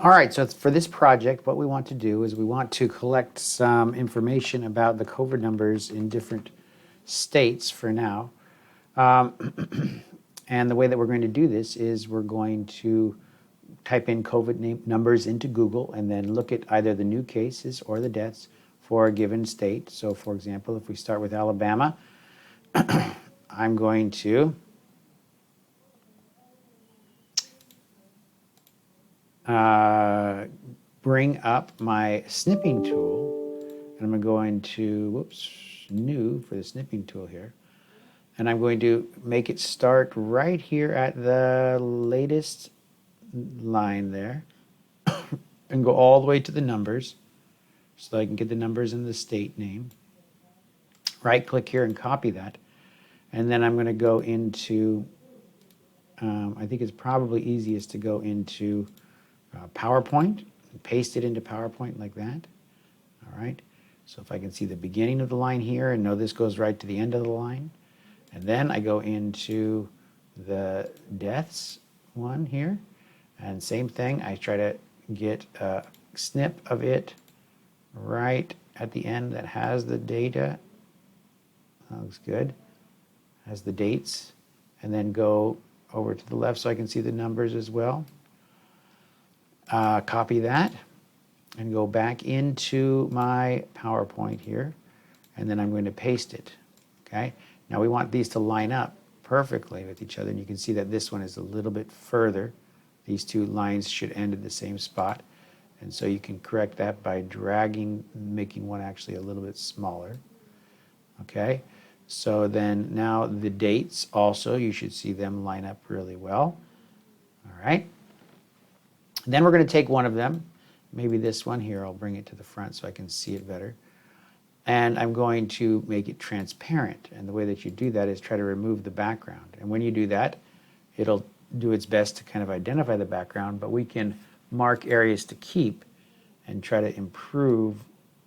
All right, so for this project, what we want to do is we want to collect some information about the COVID numbers in different states for now. And the way that we're going to do this is we're going to type in COVID numbers into Google and then look at either the new cases or the deaths for a given state. So for example, if we start with Alabama, I'm going to bring up my snipping tool, and I'm going to, whoops, new for the snipping tool here. And I'm going to make it start right here at the latest line there and go all the way to the numbers so that I can get the numbers in the state name. Right click here and copy that. And then I'm going to go into, I think it's probably easiest to go into PowerPoint and paste it into PowerPoint like that. All right. So if I can see the beginning of the line here and know this goes right to the end of the line. And then I go into the deaths one here. And same thing, I try to get a snip of it right at the end that has the data. That looks good. Has the dates. And then go over to the left so I can see the numbers as well. Copy that and go back into my PowerPoint here. And then I'm going to paste it. Okay. Now we want these to line up perfectly with each other, and you can see that this one is a little bit further. These two lines should end at the same spot, and so you can correct that by dragging, making one actually a little bit smaller. Okay, so then now the dates also, you should see them line up really well. All right, then we're going to take one of them, maybe this one here, I'll bring it to the front so I can see it better. And I'm going to make it transparent. And the way that you do that is try to remove the background. And when you do that, it'll do its best to kind of identify the background, but we can mark areas to keep and try to improve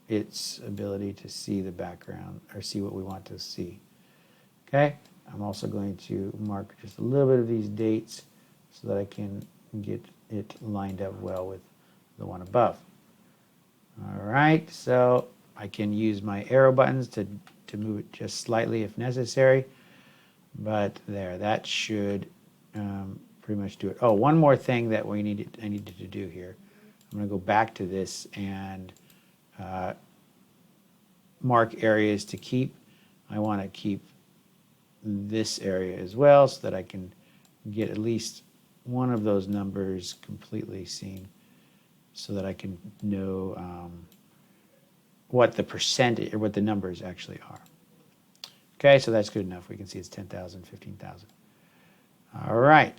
its ability to see the background or see what we want to see. Okay, I'm also going to mark just a little bit of these dates so that I can get it lined up well with the one above. All right, so I can use my arrow buttons to move it just slightly if necessary, but there, that should pretty much do it. Oh, one more thing that I needed to do here. I'm going to go back to this and mark areas to keep. I want to keep this area as well so that I can get at least one of those numbers completely seen so that I can know what the percentage or what the numbers actually are. Okay, so that's good enough. We can see it's 10,000, 15,000. All right.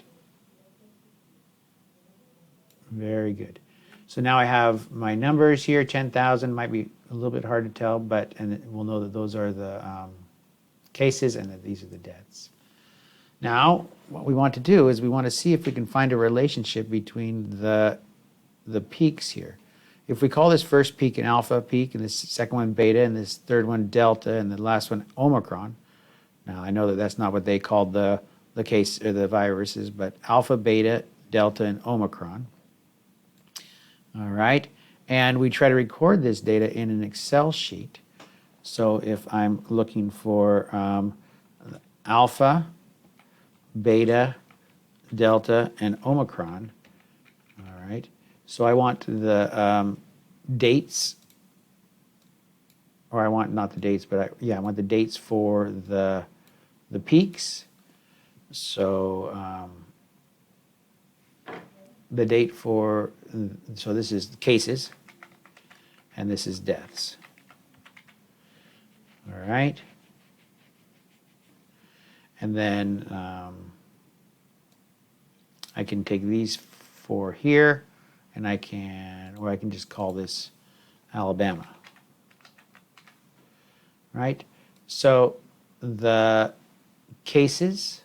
Very good. So now I have my numbers here. 10,000 might be a little bit hard to tell, but and we'll know that those are the cases and that these are the deaths. Now, what we want to do is we want to see if we can find a relationship between the peaks here. If we call this first peak an alpha peak, and this second one beta, and this third one delta, and the last one Omicron. Now, I know that that's not what they called the case or the viruses, but alpha, beta, delta, and Omicron. All right, and we try to record this data in an Excel sheet. So if I'm looking for alpha, beta, delta, and Omicron, all right, so I want the dates, or I want not the dates, but I want the dates for the peaks. So the date for, so this is cases, and this is deaths. All right. And then I can take these four here, and I can just call this Alabama. Right? So the cases,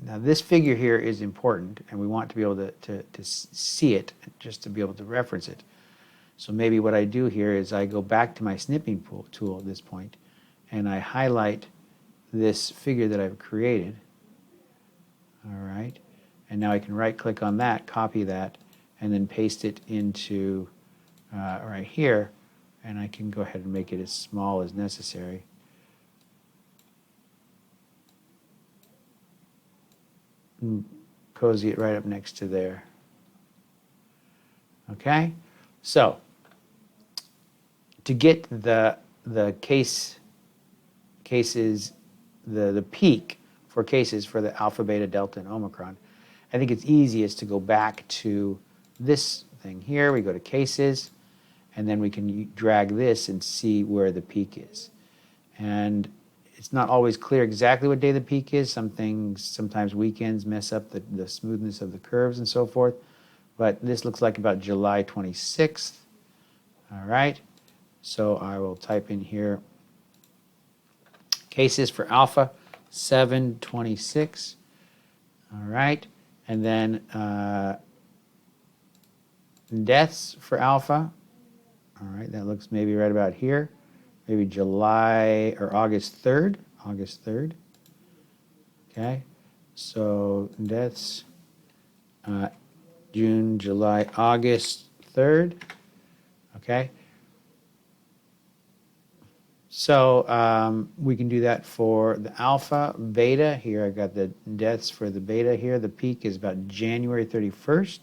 now this figure here is important, and we want to be able to see it, just to be able to reference it. So maybe what I do here is I go back to my snipping tool at this point, and I highlight this figure that I've created. All right. And now I can right click on that, copy that, and then paste it into right here. And I can go ahead and make it as small as necessary. And cozy it right up next to there. Okay? So, to get the cases, the peak for cases for the alpha, beta, delta, and omicron, I think it's easiest to go back to this thing here. We go to cases, and then we can drag this and see where the peak is. And it's not always clear exactly what day the peak is. Some things, sometimes weekends mess up the smoothness of the curves and so forth. But this looks like about July 26th. All right. So I will type in here cases for alpha, 7/26. All right. And then deaths for alpha. All right. That looks maybe right about here. Maybe July or August 3rd. August 3rd. Okay. So deaths June, July, August 3rd. Okay. So we can do that for the alpha, beta. Here I got the deaths for the beta here. The peak is about January 31st.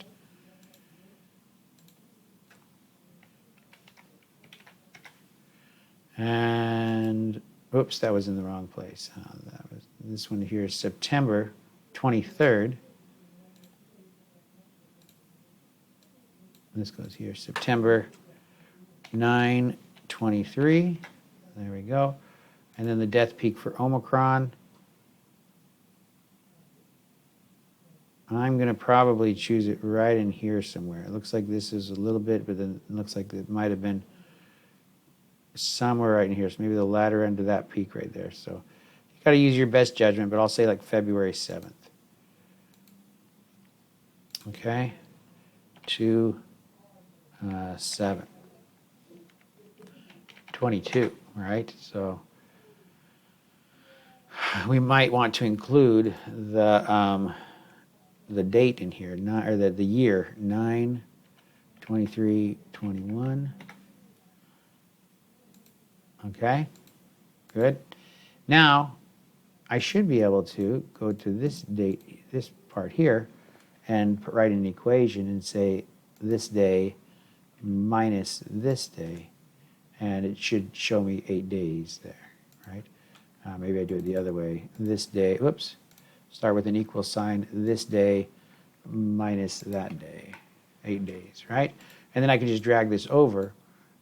And, oops, that was in the wrong place. This one here is September 23rd. This goes here, September 9/23. There we go. And then the death peak for Omicron. I'm going to probably choose it right in here somewhere. It looks like this is a little bit, but then it looks like it might have been somewhere right in here. So maybe the latter end of that peak right there. So you got to use your best judgment, but I'll say like February 7th. Okay. 7. 22, right? So we might want to include the date in here, not, or the year, 9/23/21. Okay, good. Now, I should be able to go to this date, this part here, and write an equation and say this day minus this day, and it should show me 8 days there, right? Maybe I do it the other way. This day, whoops, start with an equal sign, this day minus that day, 8 days, right? And then I can just drag this over,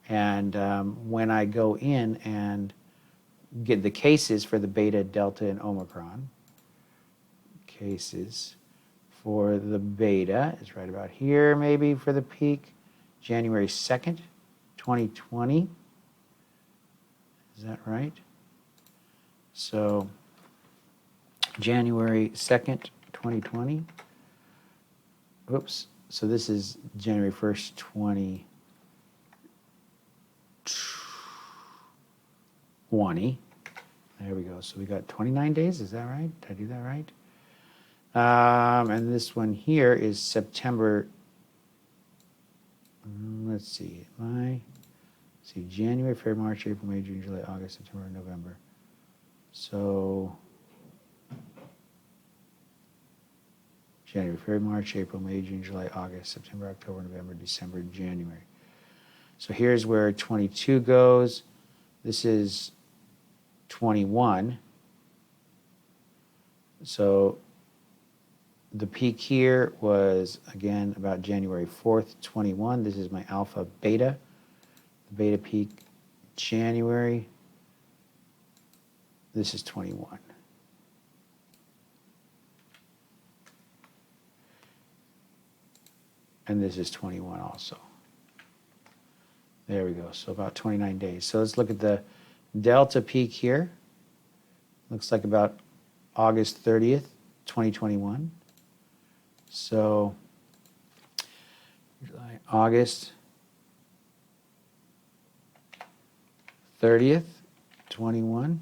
and when I go in and get the cases for the beta, delta, and omicron, cases for the beta is right about here maybe for the peak, January 2nd, 2020. Is that right? So January 2nd, 2020. Oops. So this is January 1st, 2020. There we go. So we got 29 days. Is that right? Did I do that right? And this one here is September. Let's see. January, February, March, April, May, June, July, August, September, November. So January, February, March, April, May, June, July, August, September, October, November, December, January. So here's where 22 goes. This is 21. So the peak here was, again, about January 4th, 21. This is my alpha beta. The beta peak, January. This is 21. And this is 21 also. There we go. So about 29 days. So let's look at the delta peak here. Looks like about August 30th, 2021. So July, August 30th, 21.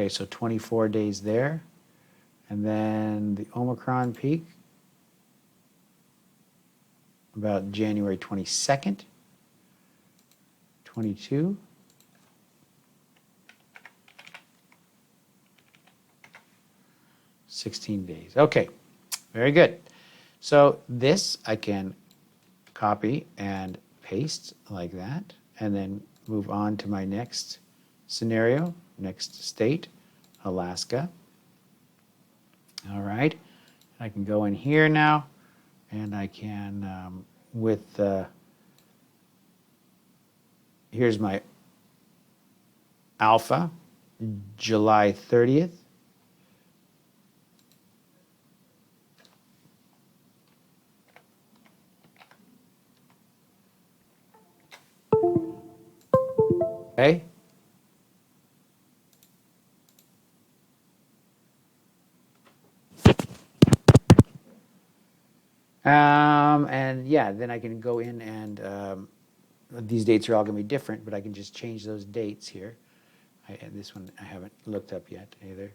Okay, so 24 days there. And then the Omicron peak, about January 22nd, 22. $16 days. Okay, very good. So this I can copy and paste like that, and then move on to my next scenario, next state, Alaska. All right, I can go in here now, and I can, here's my alpha, July 30th. Okay. And yeah, then I can go in and these dates are all going to be different, but I can just change those dates here. This one I haven't looked up yet either.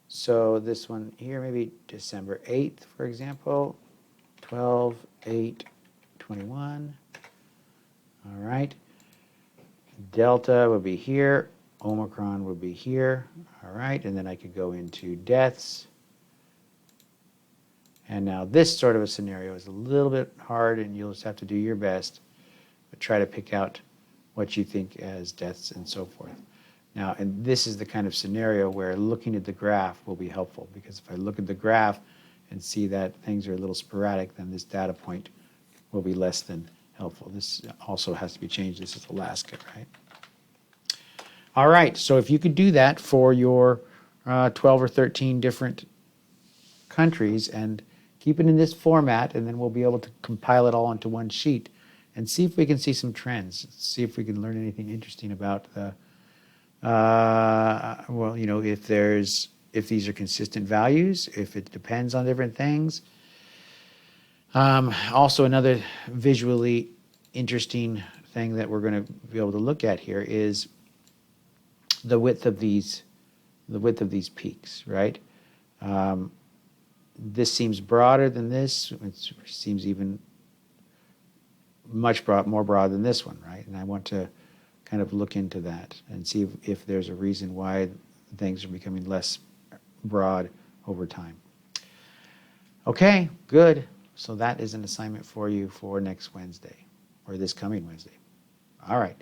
So this one here, maybe December 8th, for example, 12/8/21. All right. Delta would be here. Omicron would be here. All right. And then I could go into deaths. And now this sort of a scenario is a little bit hard, and you'll just have to do your best, but try to pick out what you think as deaths and so forth. Now, and this is the kind of scenario where looking at the graph will be helpful, because if I look at the graph and see that things are a little sporadic, then this data point will be less than helpful. This also has to be changed. This is Alaska, right? All right, so if you could do that for your 12 or 13 different countries and keep it in this format, and then we'll be able to compile it all onto one sheet and see if we can see some trends, see if we can learn anything interesting about the, well, you know, if these are consistent values, if it depends on different things. Also, another visually interesting thing that we're going to be able to look at here is the width of these peaks, right? This seems broader than this. It seems even more broad than this one, right? And I want to kind of look into that and see if there's a reason why things are becoming less broad over time. Okay, good. So that is an assignment for you for next Wednesday, or this coming Wednesday. All right.